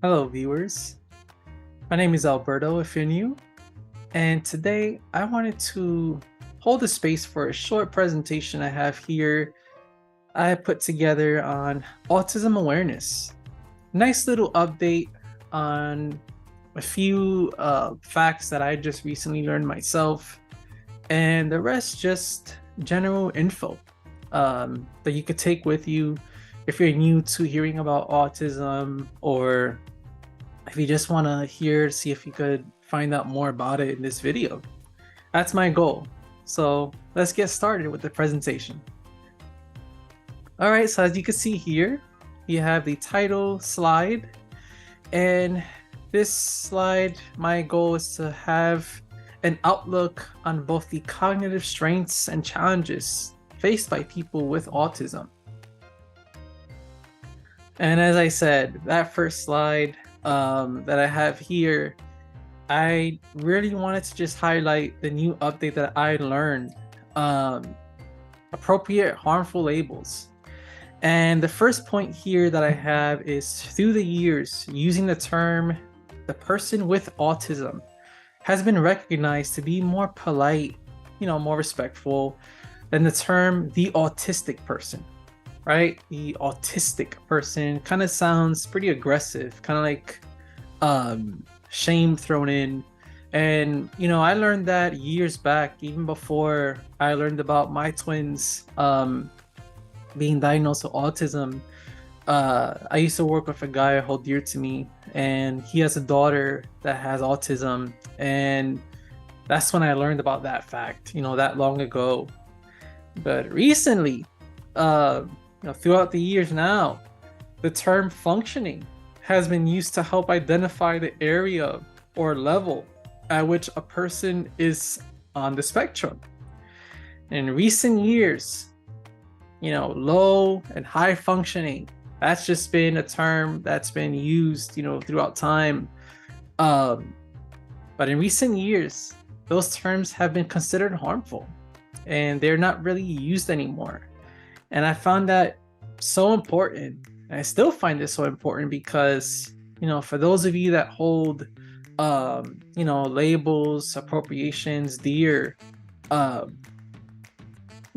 Hello, viewers. My name is Alberto, if you're new, and today I wanted to hold a space for a short presentation I have here I put together on autism awareness. Nice little update on a few facts that I just recently learned myself, and the rest just general info that you could take with you if you're new to hearing about autism, or if you just want to see if you could find out more about it in this video. That's my goal. So let's get started with the presentation. All right, so as you can see here, you have the title slide. And this slide, my goal is to have an outlook on both the cognitive strengths and challenges faced by people with autism. And as I said, that first slide that I have here, I really wanted to just highlight the new update that I learned, appropriate harmful labels. And the first point here that I have is, through the years, using the term the person with autism has been recognized to be more polite, more respectful than the term the autistic person, right? The autistic person kind of sounds pretty aggressive, kind of like shame thrown in. And I learned that years back, even before I learned about my twins being diagnosed with autism. I used to work with a guy I hold dear to me, and he has a daughter that has autism, and that's when I learned about that fact, that long ago. But recently, throughout the years now, the term functioning has been used to help identify the area or level at which a person is on the spectrum. In recent years, low and high functioning, that's just been a term that's been used, throughout time. But in recent years, those terms have been considered harmful and they're not really used anymore. And I found that so important. And I still find it so important because, for those of you that hold, labels, appropriations dear,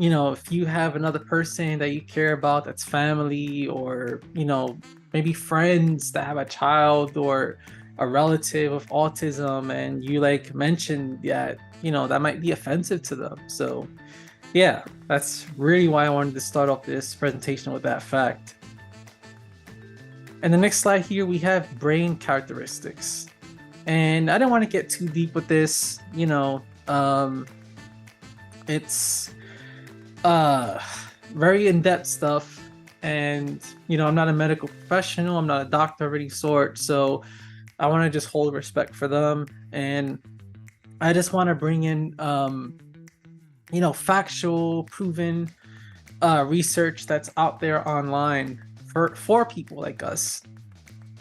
if you have another person that you care about that's family, or, maybe friends that have a child or a relative of autism, and you mention that, that might be offensive to them. So yeah, that's really why I wanted to start off this presentation with that fact. And the next slide here, we have brain characteristics. And I don't want to get too deep with this, it's very in-depth stuff, and I'm not a medical professional, I'm not a doctor of any sort, so I want to just hold respect for them, and I just want to bring in factual, proven research that's out there online for people like us,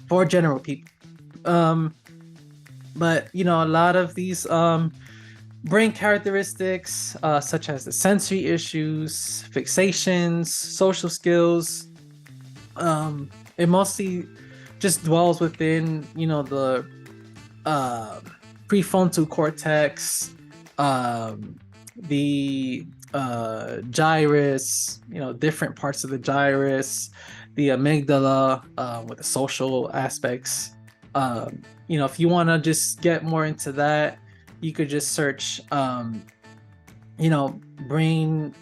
for general people. But a lot of these brain characteristics, such as the sensory issues, fixations, social skills, it mostly just dwells within the prefrontal cortex, the gyrus, different parts of the gyrus, the amygdala, with the social aspects. If you want to just get more into that, you could just search, brain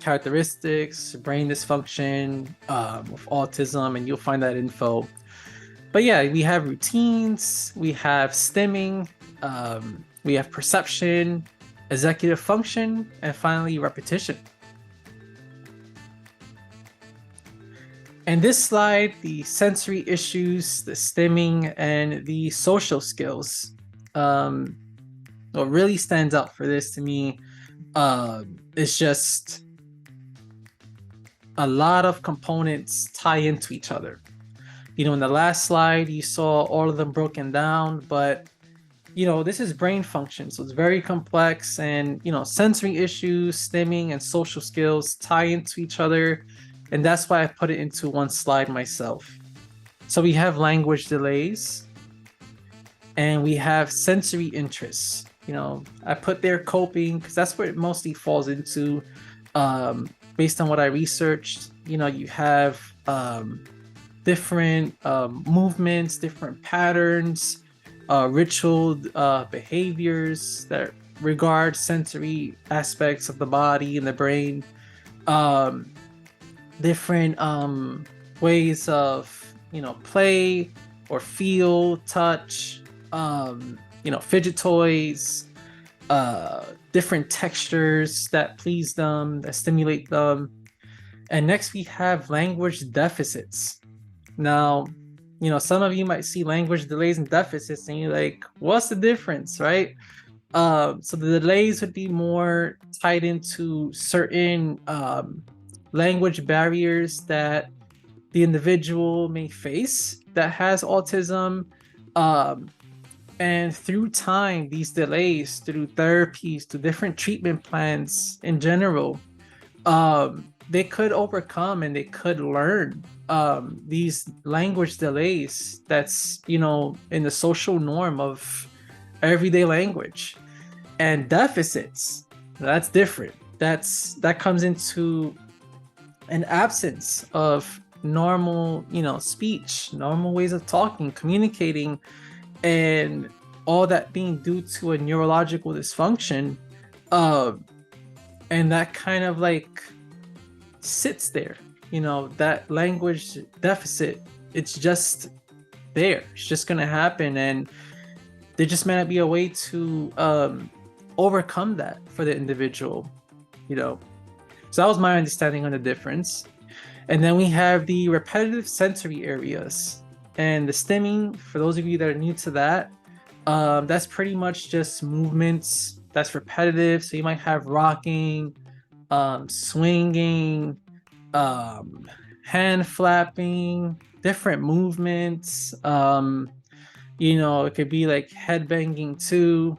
characteristics, brain dysfunction with autism, and you'll find that info. But yeah, we have routines, we have stimming, we have perception, executive function, and finally repetition. And this slide, the sensory issues, the stimming, and the social skills, what really stands out for this to me is just a lot of components tie into each other. In the last slide, you saw all of them broken down, but this is brain function, so it's very complex, and sensory issues, stimming, and social skills tie into each other, and that's why I put it into one slide myself. So we have language delays, And we have sensory interests. I put there coping because that's what it mostly falls into. Based on what I researched, you have different movements, different patterns, ritual behaviors that regard sensory aspects of the body and the brain, um, different ways of play or feel, touch, fidget toys, different textures that please them, that stimulate them. And next we have language deficits. Now, some of you might see language delays and deficits and you're like, what's the difference, right? So the delays would be more tied into certain language barriers that the individual may face that has autism. Um, and through time, these delays, through therapies, to different treatment plans in general, they could overcome and they could learn these language delays that's, in the social norm of everyday language. And deficits, that's different. That comes into an absence of normal, speech, normal ways of talking, communicating, and all that being due to a neurological dysfunction. And that kind of like sits there, that language deficit, it's just there. It's just going to happen. And there just may not be a way to overcome that for the individual, So that was my understanding on the difference. And then we have the repetitive sensory areas. And the stimming, for those of you that are new to that, that's pretty much just movements that's repetitive. So you might have rocking, swinging, hand flapping, different movements. It could be like head banging too.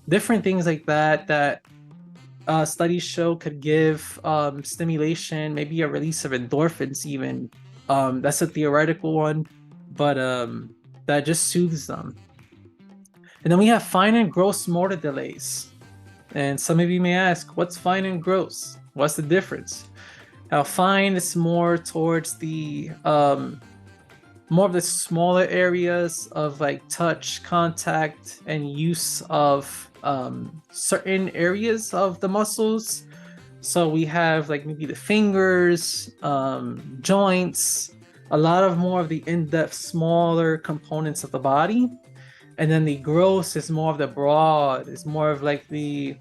Different things like that studies show could give stimulation, maybe a release of endorphins even. That's a theoretical one, but that just soothes them. And then we have fine and gross motor delays. And some of you may ask, what's fine and gross? What's the difference? Now, fine is more towards the more of the smaller areas of like touch, contact, and use of certain areas of the muscles. So we have like maybe the fingers, joints, a lot of more of the in-depth, smaller components of the body. And then the gross is more of the broad, is more of like the,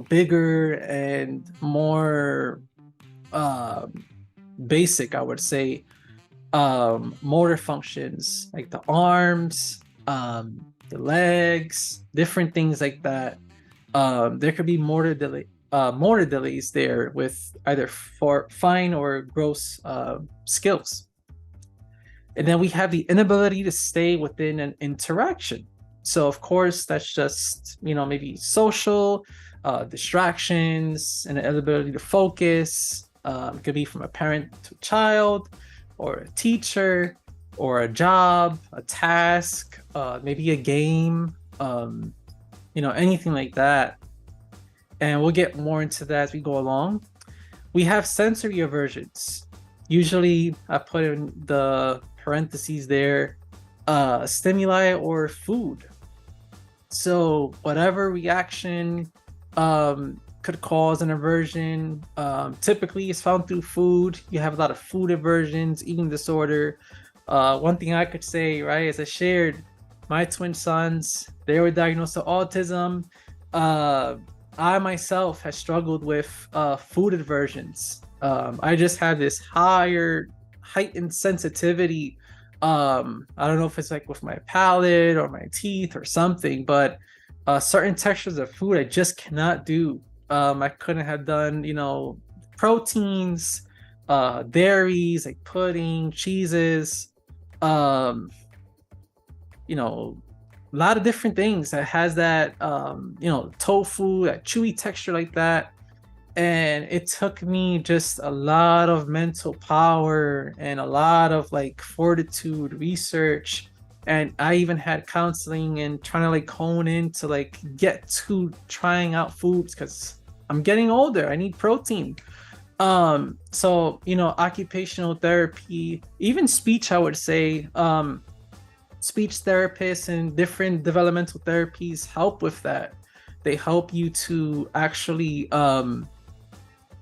bigger and more basic, I would say, motor functions, like the arms, the legs, different things like that. There could be motor delays there with either for fine or gross skills. And then we have the inability to stay within an interaction. So of course, that's just, maybe social distractions and the inability to focus. It could be from a parent to a child, or a teacher, or a job, a task, maybe a game, anything like that. And we'll get more into that as we go along. We have sensory aversions. Usually I put in the parentheses there, stimuli or food. So whatever reaction could cause an aversion, typically it's found through food. You have a lot of food aversions, eating disorder. One thing I could say, right, as I shared, my twin sons, they were diagnosed with autism. I myself have struggled with food aversions. I just have this heightened sensitivity. I don't know if it's like with my palate or my teeth or something, but certain textures of food I just cannot do. I couldn't have done, proteins, dairies like pudding, cheeses, a lot of different things that has that, tofu, that chewy texture like that. And it took me just a lot of mental power and a lot of like fortitude, research, And I even had counseling and trying to like hone in to like get to trying out foods because I'm getting older. I need protein. So occupational therapy, even speech, I would say, speech therapists and different developmental therapies help with that. They help you to actually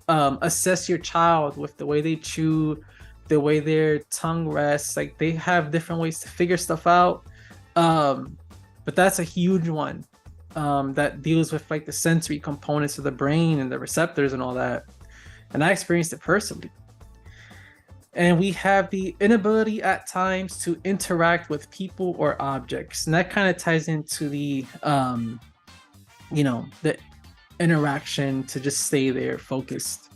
assess your child with the way they chew, the way their tongue rests. Like they have different ways to figure stuff out. Um, but that's a huge one that deals with like the sensory components of the brain and the receptors and all that. And I experienced it personally. And we have the inability at times to interact with people or objects. And that kind of ties into the interaction to just stay there focused.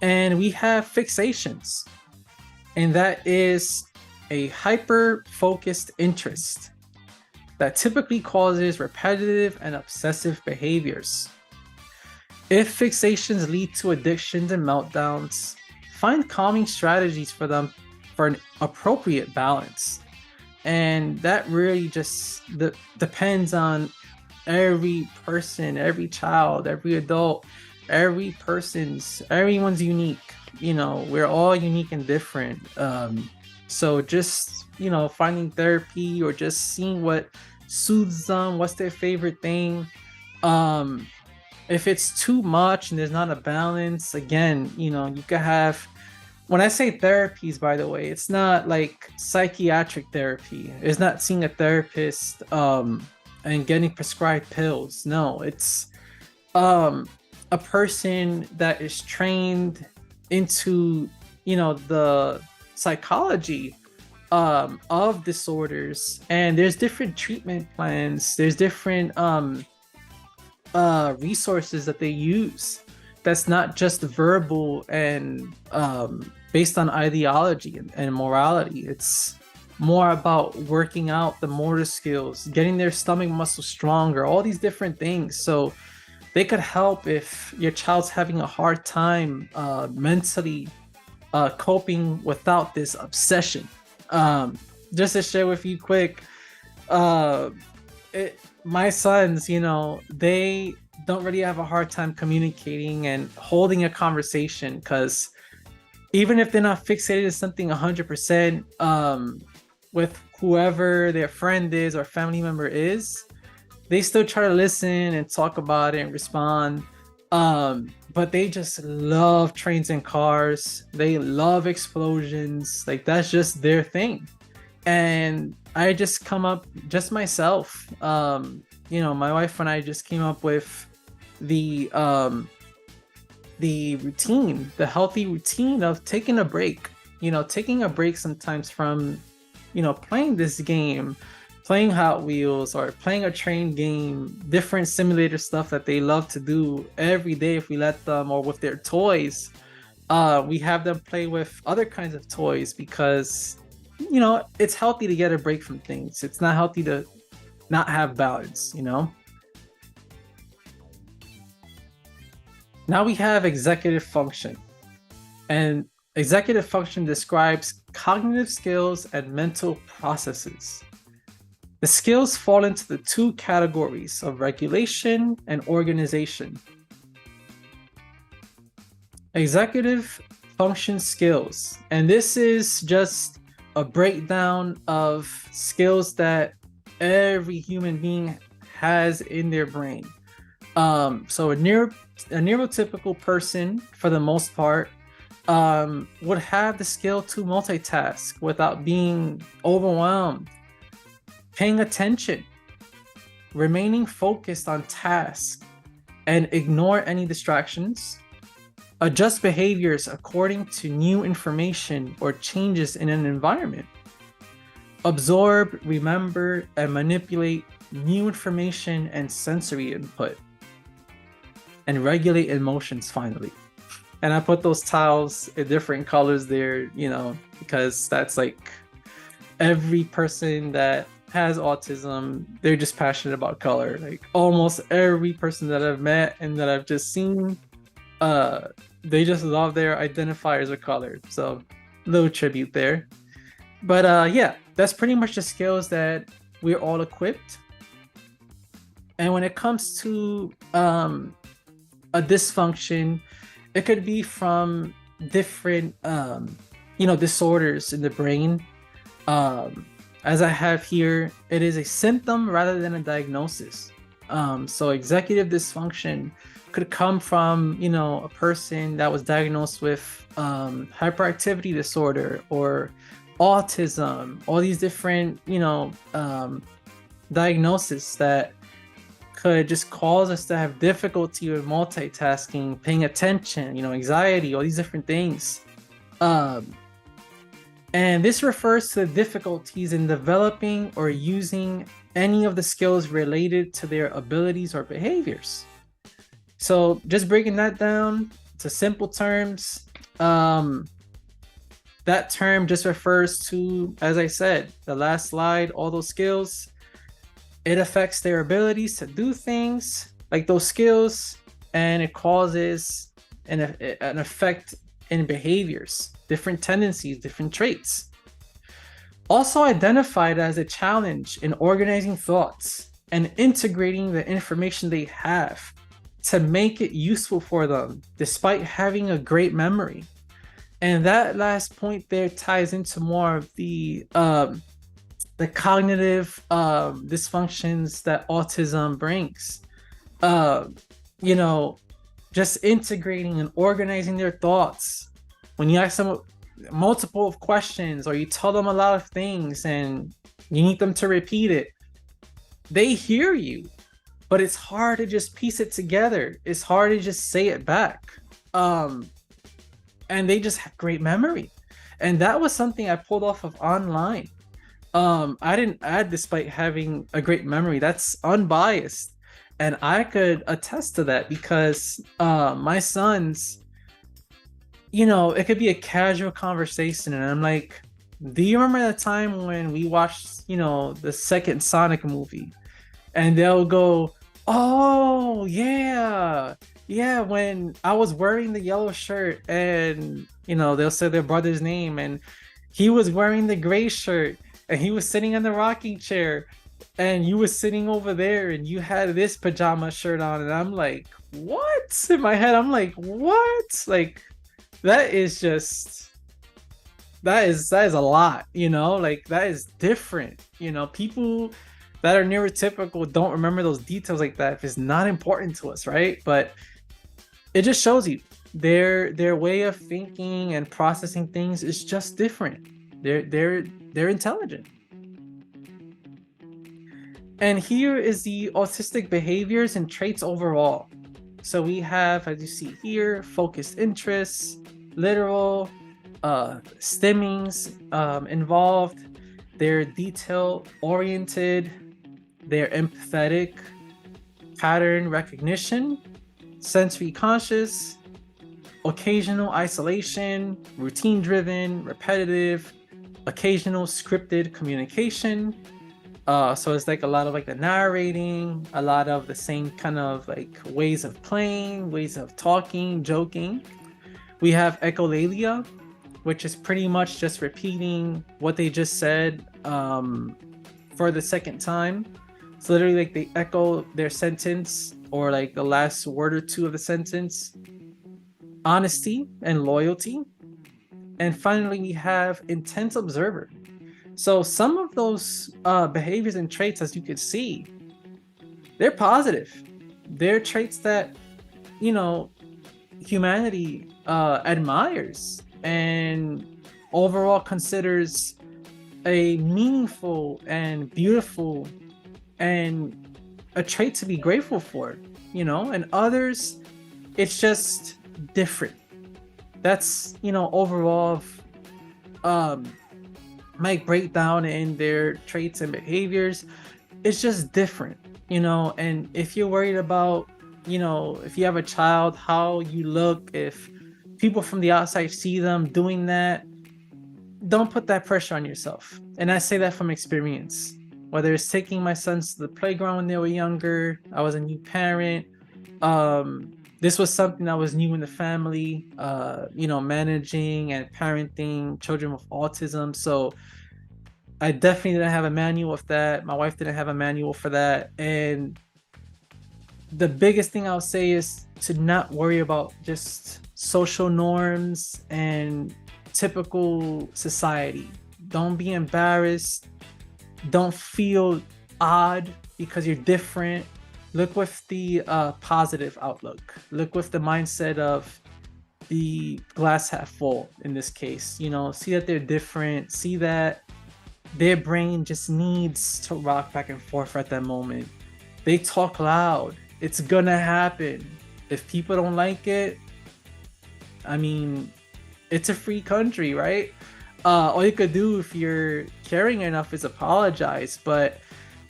And we have fixations, and that is a hyper focused interest that typically causes repetitive and obsessive behaviors. If fixations lead to addictions and meltdowns, find calming strategies for them for an appropriate balance. And that really just depends on every person, every child, every adult, everyone's unique. We're all unique and different. So just, finding therapy or just seeing what soothes them, what's their favorite thing. If it's too much and there's not a balance, again, you could have, when I say therapies, by the way, it's not like psychiatric therapy. It's not seeing a therapist and getting prescribed pills. No, it's a person that is trained into, the psychology of disorders, and there's different treatment plans. There's different resources that they use. That's not just verbal and based on ideology and morality. It's more about working out the motor skills, getting their stomach muscle stronger, all these different things. So they could help if your child's having a hard time mentally coping without this obsession. Just to share with you quick, my sons, they don't really have a hard time communicating and holding a conversation, because even if they're not fixated to something 100% with whoever their friend is or family member is, they still try to listen and talk about it and respond. But they just love trains and cars. They love explosions. Like that's just their thing. And I just come up just myself. My wife and I just came up with the routine, the healthy routine of taking a break. Taking a break sometimes from, playing this game, playing Hot Wheels, or playing a train game, different simulator stuff that they love to do every day if we let them, or with their toys. We have them play with other kinds of toys because, it's healthy to get a break from things. It's not healthy to not have balance, Now we have executive function. And executive function describes cognitive skills and mental processes. The skills fall into the two categories of regulation and organization. Executive function skills, and this is just a breakdown of skills that every human being has in their brain. So a neurotypical person, for the most part, would have the skill to multitask without being overwhelmed. Paying attention, remaining focused on tasks, and ignore any distractions. Adjust behaviors according to new information or changes in an environment. Absorb, remember, and manipulate new information and sensory input. And regulate emotions, finally. And I put those tiles in different colors there, because that's like every person that has autism, they're just passionate about color. Like almost every person that I've met and that I've just seen, they just love their identifiers of color. So little tribute there. But yeah, that's pretty much the skills that we're all equipped. And when it comes to a dysfunction, it could be from different disorders in the brain. um, as I have here, it is a symptom rather than a diagnosis. So executive dysfunction could come from, a person that was diagnosed with hyperactivity disorder or autism, all these different, diagnoses that could just cause us to have difficulty with multitasking, paying attention, anxiety, all these different things. Um, and this refers to the difficulties in developing or using any of the skills related to their abilities or behaviors. So just breaking that down to simple terms, that term just refers to, as I said, the last slide, all those skills. It affects their abilities to do things like those skills, and it causes an effect in behaviors, different tendencies, different traits. Also identified as a challenge in organizing thoughts and integrating the information they have to make it useful for them, despite having a great memory. And that last point there ties into more of the cognitive dysfunctions that autism brings. Uh, you know, just integrating and organizing their thoughts. When you ask them multiple questions or you tell them a lot of things and you need them to repeat it, they hear you, but it's hard to just piece it together. It's hard to just say it back. And they just have great memory. And that was something I pulled off of online. I didn't add despite having a great memory. That's unbiased. And I could attest to that because my sons, it could be a casual conversation. And I'm like, do you remember that time when we watched, the second Sonic movie? And they'll go, oh, yeah. Yeah, when I was wearing the yellow shirt and, they'll say their brother's name and he was wearing the gray shirt and he was sitting in the rocking chair and you were sitting over there and you had this pajama shirt on. And I'm like, what? In my head, I'm like, what? Like, that is a lot, like that is different. People that are neurotypical don't remember those details like that if it's not important to us, right? But it just shows you their way of thinking and processing things is just different. They're intelligent. And here is the autistic behaviors and traits overall. So we have, as you see here, focused interests, literal, stimmings involved. They're detail oriented, they're empathetic, pattern recognition, sensory conscious, occasional isolation, routine driven, repetitive, occasional scripted communication. So it's like a lot of like the narrating, a lot of the same kind of like ways of playing, ways of talking, joking. We have echolalia, which is pretty much just repeating what they just said for the second time. So literally like they echo their sentence or like the last word or two of the sentence. Honesty and loyalty. And finally, we have intense observer. So some of those behaviors and traits, as you can see, they're positive. They're traits that, humanity admires and overall considers a meaningful and beautiful and a trait to be grateful for, and others, it's just different. That's, overall my breakdown in their traits and behaviors. It's just different, and if you're worried about, if you have a child, how you look, if people from the outside see them doing that, don't put that pressure on yourself. And I say that from experience. Whether it's taking my sons to the playground when they were younger, I was a new parent. This was something that was new in the family, managing and parenting children with autism. So I definitely didn't have a manual of that. My wife didn't have a manual for that. And the biggest thing I'll say is to not worry about just social norms and typical society. Don't be embarrassed. Don't feel odd because you're different. Look with the positive outlook. Look with the mindset of the glass half full in this case. See that they're different. See that their brain just needs to rock back and forth at that moment. They talk loud. It's gonna happen. If people don't like it, I mean, it's a free country, right? All you could do if you're caring enough is apologize. But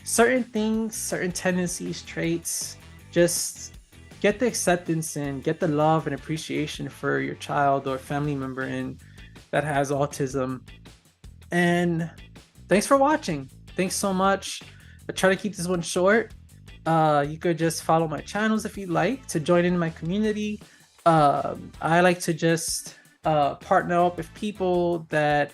certain things, certain tendencies, traits, just get the acceptance and get the love and appreciation for your child or family member in that has autism. And thanks for watching. Thanks so much. I try to keep this one short. You could just follow my channels if you'd like to join in my community. I like to just partner up with people that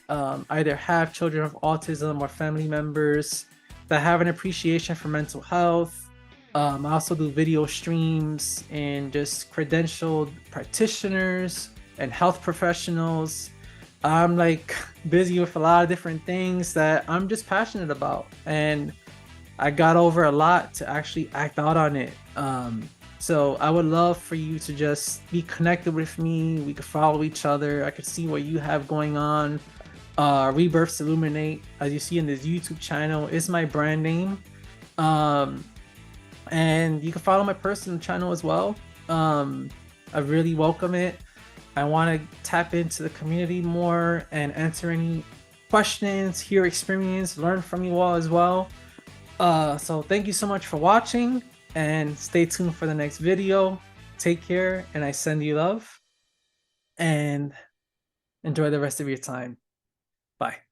either have children with autism or family members that have an appreciation for mental health. I also do video streams and just credentialed practitioners and health professionals. I'm like busy with a lot of different things that I'm just passionate about, and I got over a lot to actually act out on it. So I would love for you to just be connected with me. We could follow each other. I could see what you have going on. Rebirths Illuminate, as you see in this YouTube channel, is my brand name. And you can follow my personal channel as well. I really welcome it. I want to tap into the community more and answer any questions, hear experience, learn from you all as well. So thank you so much for watching, and stay tuned for the next video. Take care, and I send you love, and enjoy the rest of your time. Bye.